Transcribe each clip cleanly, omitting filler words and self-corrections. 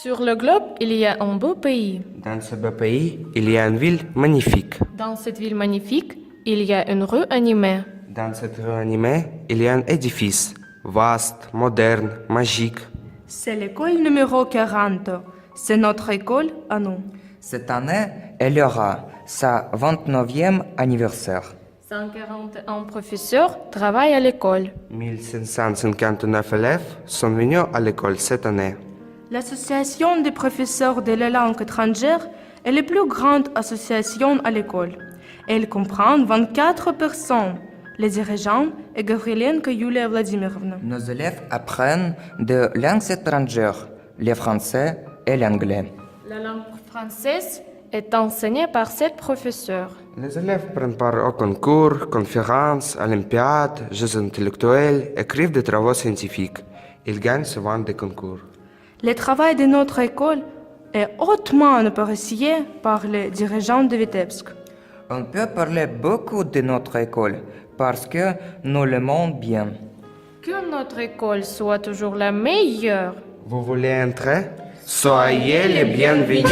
Sur le globe, il y a un beau pays. Dans ce beau pays, il y a une ville magnifique. Dans cette ville magnifique, il y a une rue animée. Dans cette rue animée, il y a un édifice vaste, moderne, magique. C'est l'école numéro 40. C'est notre école à nous. Cette année, elle aura sa 29e anniversaire. 141 professeurs travaillent à l'école. 1559 élèves sont venus à l'école cette année. L'association des professeurs de la langue étrangère est la plus grande association à l'école. Elle comprend 24 personnes, les dirigeants et Gavrilenko Yulia Vladimirovna. Nos élèves apprennent de langues étrangères, le français et l'anglais. La langue française est enseignée par 7 professeurs. Les élèves prennent part aux concours, conférences, olympiades, jeux intellectuels, écrivent des travaux scientifiques. Ils gagnent souvent des concours. Le travail de notre école est hautement apprécié par les dirigeants de Vitebsk. On peut parler beaucoup de notre école parce que nous l'aimons bien. Que notre école soit toujours la meilleure. Vous voulez entrer? Soyez les bienvenus.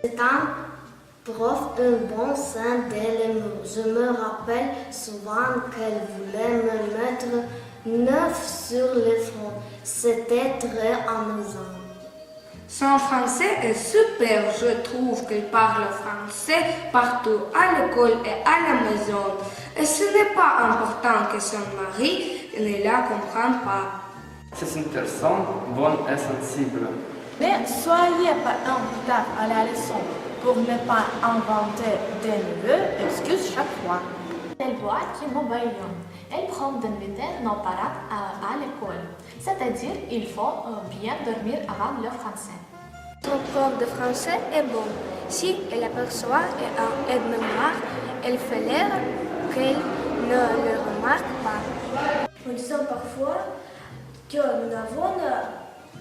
C'est un prof d'un bon sein dès l'amour. Je me rappelle souvent qu'elle voulait me mettre 9 sur le front. C'était très amusant. Son français est super. Je trouve qu'il parle français partout, à l'école et à la maison. Et ce n'est pas important que son mari ne la comprenne pas. C'est une personne bonne et sensible. Ne soyez pas en retard à la leçon pour ne pas inventer de nouvelles excuses chaque fois. Elle voit que nous baillons. Elle prend d'inviter nos parents à l'école. C'est-à-dire qu'il faut bien dormir avant le français. Ton prof de français est bon. Si elle aperçoit un aide-mémoire, elle fait l'air qu'elle ne le remarque pas. Nous disons parfois que nous n'avons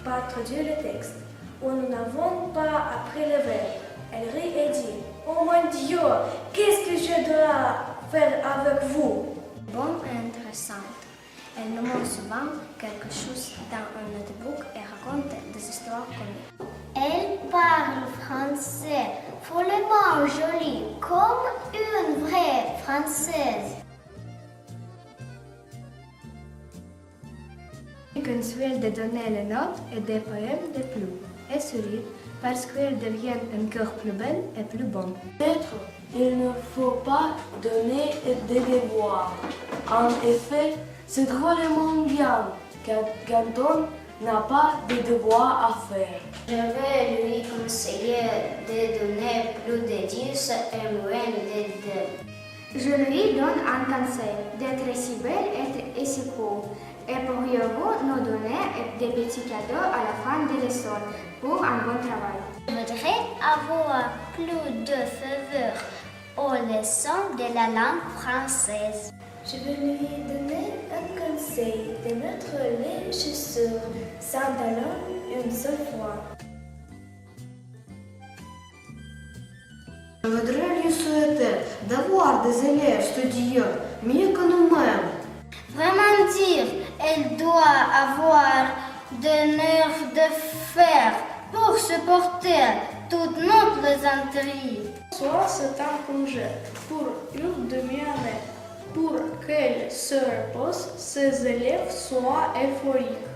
pas traduit le texte ou nous n'avons pas appris le verbe. Elle rit et dit « Oh mon Dieu, qu'est-ce que je dois faire avec vous ?» bonne et intéressante. Elle nous montre souvent quelque chose dans un notebook et raconte des histoires connues. Elle parle français follement joli, comme une vraie Française. Elle consuèle de donner les notes et des poèmes de plus. Elle sourit parce qu'elle devient encore plus belle et plus bonne. Peut-être il ne faut pas donner des devoirs. En effet, c'est drôlement bien quand on n'a pas de devoirs à faire. Je vais lui conseiller de donner plus de 10 et moins de 2. Je lui donne un conseil d'être si belle et si cool. Et pourriez-vous nous donner des petits cadeaux à la fin de leçon pour un bon travail? Je voudrais avoir plus de faveur aux leçons de la langue française. Je vais lui donner un conseil de mettre les chaussures sans talons une seule fois. Je voudrais lui souhaiter d'avoir des élèves studieux mieux que nous-mêmes. Vraiment dire, elle doit avoir de nerfs de fer pour supporter toutes nos plaisanteries. Soit c'est un congé pour une demi-année pour qu'elle se repose, ses élèves soient euphoriques.